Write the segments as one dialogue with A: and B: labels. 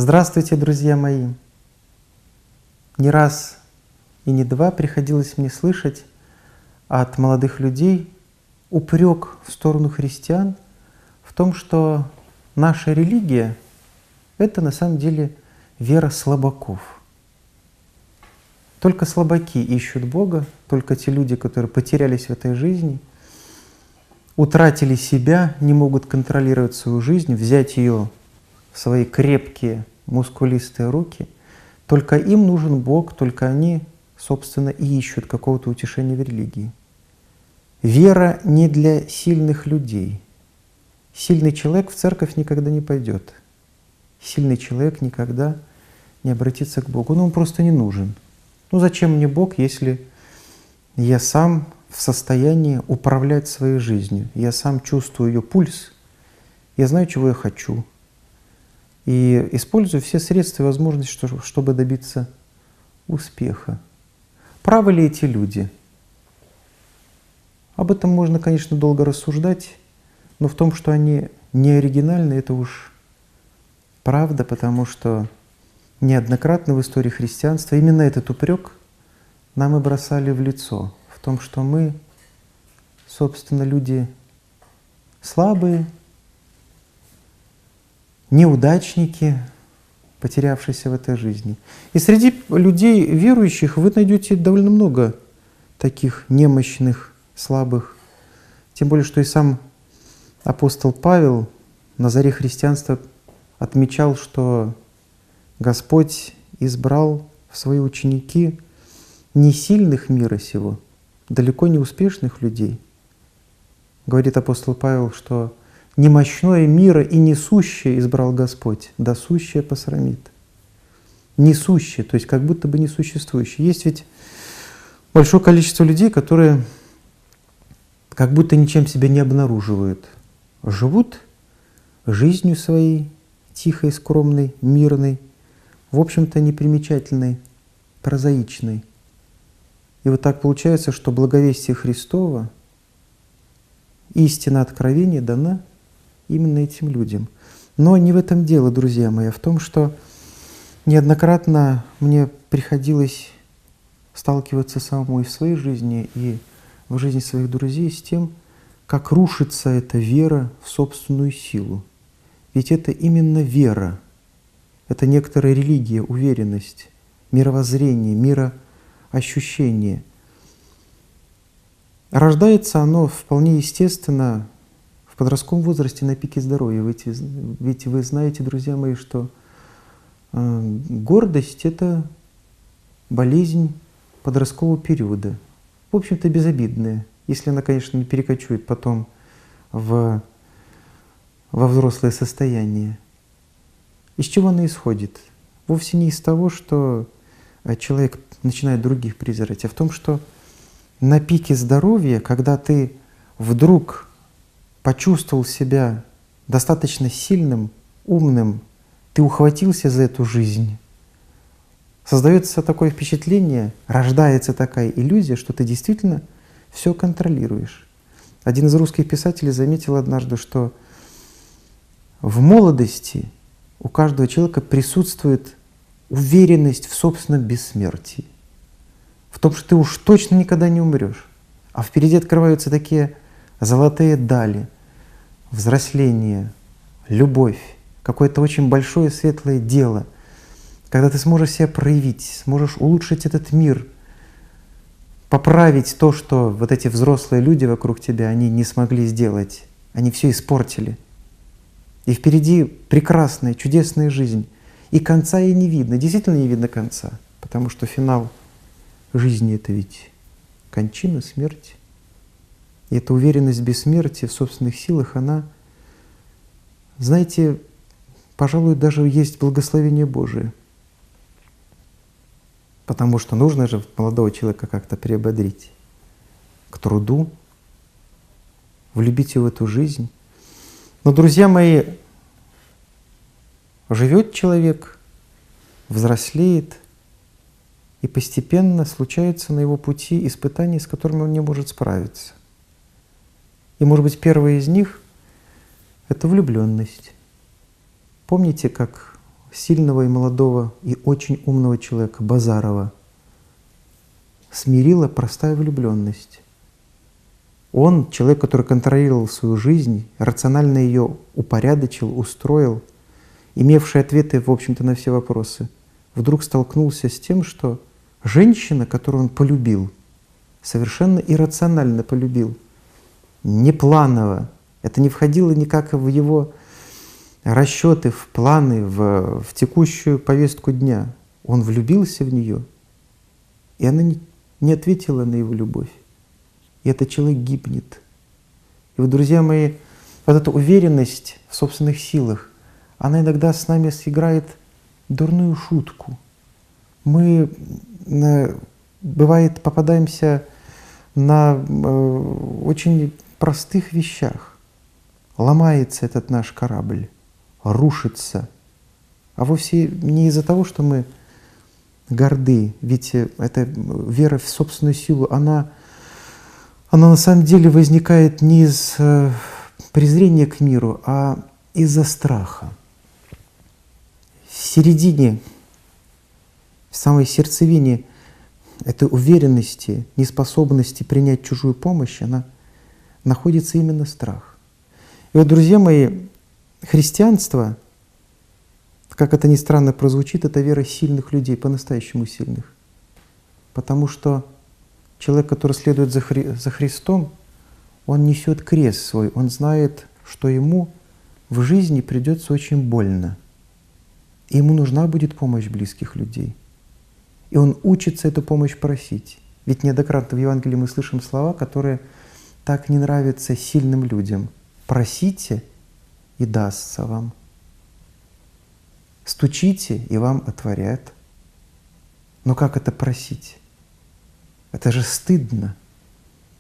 A: Здравствуйте, друзья мои! Не раз и не два приходилось мне слышать от молодых людей упрек в сторону христиан в том, что наша религия — это на самом деле вера слабаков. Только слабаки ищут Бога, только те люди, которые потерялись в этой жизни, утратили себя, не могут контролировать свою жизнь, взять ее в свои крепкие, мускулистые руки. Только им нужен Бог, только они, собственно, и ищут какого-то утешения в религии. Вера не для сильных людей. Сильный человек в церковь никогда не пойдет. Сильный человек никогда не обратится к Богу. Он просто не нужен. Зачем мне Бог, если я сам в состоянии управлять своей жизнью? Я сам чувствую ее пульс, я знаю, чего я хочу. И использую все средства и возможности, чтобы добиться успеха. Правы ли эти люди? Об этом можно, конечно, долго рассуждать, но в том, что они не оригинальны, это уж правда, потому что неоднократно в истории христианства именно этот упрек нам и бросали в лицо, в том, что мы, собственно, люди слабые, неудачники, потерявшиеся в этой жизни. И среди людей верующих вы найдете довольно много таких немощных, слабых. Тем более, что и сам апостол Павел на заре христианства отмечал, что Господь избрал в свои ученики не сильных мира сего, далеко не успешных людей. Говорит апостол Павел, что немощное мира и несущее избрал Господь, да сущее посрамит. Несущее, то есть как будто бы несуществующее. Есть ведь большое количество людей, которые как будто ничем себя не обнаруживают. Живут жизнью своей, тихой, скромной, мирной, в общем-то непримечательной, прозаичной. И вот так получается, что благовестие Христово, истина откровения дана именно этим людям. Но не в этом дело, друзья мои, а в том, что неоднократно мне приходилось сталкиваться самому и в своей жизни, и в жизни своих друзей с тем, как рушится эта вера в собственную силу. Ведь это именно вера, это некоторая религия, уверенность, мировоззрение, мироощущение. Рождается оно вполне естественно в подростковом возрасте на пике здоровья. Ведь вы знаете, друзья мои, что гордость — это болезнь подросткового периода. В общем-то, безобидная, если она, конечно, не перекочует потом во взрослое состояние. Из чего она исходит? Вовсе не из того, что человек начинает других презирать, а в том, что на пике здоровья, когда ты вдруг почувствовал себя достаточно сильным, умным, ты ухватился за эту жизнь, создается такое впечатление, рождается такая иллюзия, что ты действительно все контролируешь. Один из русских писателей заметил однажды, что в молодости у каждого человека присутствует уверенность в собственном бессмертии, в том, что ты уж точно никогда не умрешь, а впереди открываются такие золотые дали, взросление, любовь, какое-то очень большое светлое дело, когда ты сможешь себя проявить, сможешь улучшить этот мир, поправить то, что вот эти взрослые люди вокруг тебя, они не смогли сделать, они все испортили. И впереди прекрасная, чудесная жизнь, и конца ей не видно, действительно не видно конца, потому что финал жизни — это ведь кончина, смерть. И эта уверенность в бессмертии, в собственных силах, она, знаете, пожалуй, даже есть благословение Божие. Потому что нужно же молодого человека как-то приободрить к труду, влюбить его в эту жизнь. Но, друзья мои, живет человек, взрослеет, и постепенно случаются на его пути испытания, с которыми он не может справиться. И, может быть, первое из них — это влюбленность. Помните, как сильного и молодого и очень умного человека Базарова смирила простая влюбленность. Он, человек, который контролировал свою жизнь, рационально ее упорядочил, устроил, имевший ответы, в общем-то, на все вопросы, вдруг столкнулся с тем, что женщина, которую он полюбил, совершенно иррационально полюбил, не планово, это не входило никак в его расчеты, в планы, в текущую повестку дня. Он влюбился в нее, и она не ответила на его любовь. И этот человек гибнет. И вот, друзья мои, вот эта уверенность в собственных силах, она иногда с нами сыграет дурную шутку. Мы, бывает, попадаемся на очень простых вещах. Ломается этот наш корабль, рушится. А вовсе не из-за того, что мы горды. Ведь эта вера в собственную силу, она на самом деле возникает не из презрения к миру, а из-за страха. В середине, в самой сердцевине этой уверенности, неспособности принять чужую помощь, она находится именно страх. И вот, друзья мои, христианство, как это ни странно прозвучит, это вера сильных людей, по-настоящему сильных. Потому что человек, который следует за Христом, он несет крест свой, он знает, что ему в жизни придется очень больно. И ему нужна будет помощь близких людей. И он учится эту помощь просить. Ведь неоднократно в Евангелии мы слышим слова, которые так не нравятся сильным людям. «Просите, и дастся вам. Стучите, и вам отворят». Но как это просить? Это же стыдно.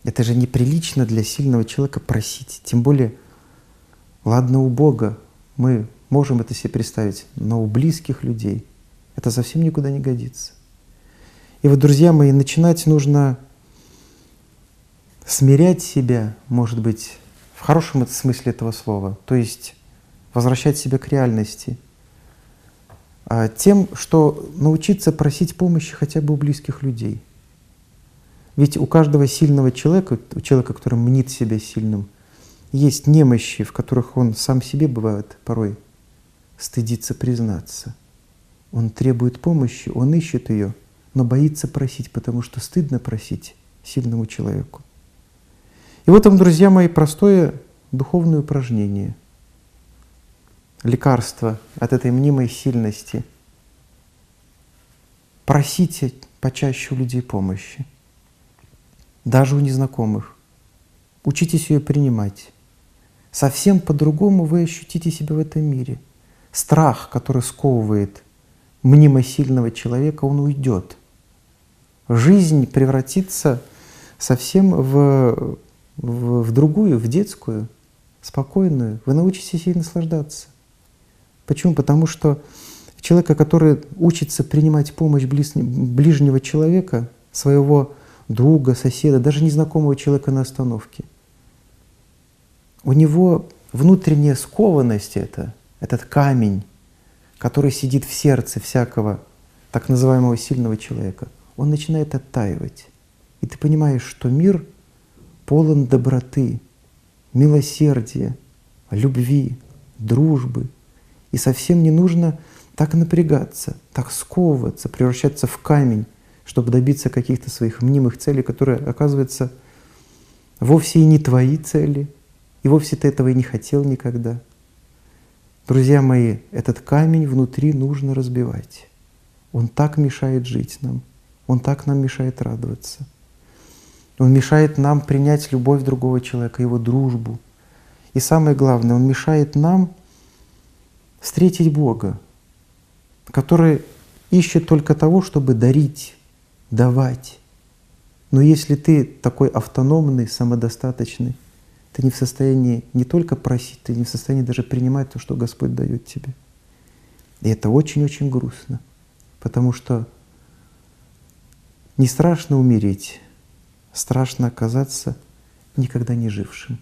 A: Это же неприлично для сильного человека просить. Тем более, ладно, у Бога мы можем это себе представить, но у близких людей это совсем никуда не годится. И вот, друзья мои, начинать нужно смирять себя, может быть, в хорошем смысле этого слова, то есть возвращать себя к реальности, тем, что научиться просить помощи хотя бы у близких людей. Ведь у каждого сильного человека, у человека, который мнит себя сильным, есть немощи, в которых он сам себе, бывает, порой стыдится признаться. Он требует помощи, он ищет ее, но боится просить, потому что стыдно просить сильному человеку. И вот вам, друзья мои, простое духовное упражнение. Лекарство от этой мнимой сильности. Просите почаще у людей помощи. Даже у незнакомых. Учитесь ее принимать. Совсем по-другому вы ощутите себя в этом мире. Страх, который сковывает мнимо сильного человека, он уйдет. Жизнь превратится совсем в другую, в детскую, спокойную. Вы научитесь ей наслаждаться. Почему? Потому что человека, который учится принимать помощь ближнего человека, своего друга, соседа, даже незнакомого человека на остановке, у него внутренняя скованность этот камень, который сидит в сердце всякого так называемого сильного человека, он начинает оттаивать. И ты понимаешь, что мир полон доброты, милосердия, любви, дружбы. И совсем не нужно так напрягаться, так сковываться, превращаться в камень, чтобы добиться каких-то своих мнимых целей, которые, оказывается, вовсе и не твои цели, и вовсе ты этого и не хотел никогда. Друзья мои, этот камень внутри нужно разбивать. Он так мешает жить нам, он так нам мешает радоваться. Он мешает нам принять любовь другого человека, его дружбу. И самое главное, он мешает нам встретить Бога, который ищет только того, чтобы дарить, давать. Но если ты такой автономный, самодостаточный, ты не в состоянии не только просить, ты не в состоянии даже принимать то, что Господь дает тебе. И это очень-очень грустно, потому что не страшно умереть, страшно оказаться никогда не жившим.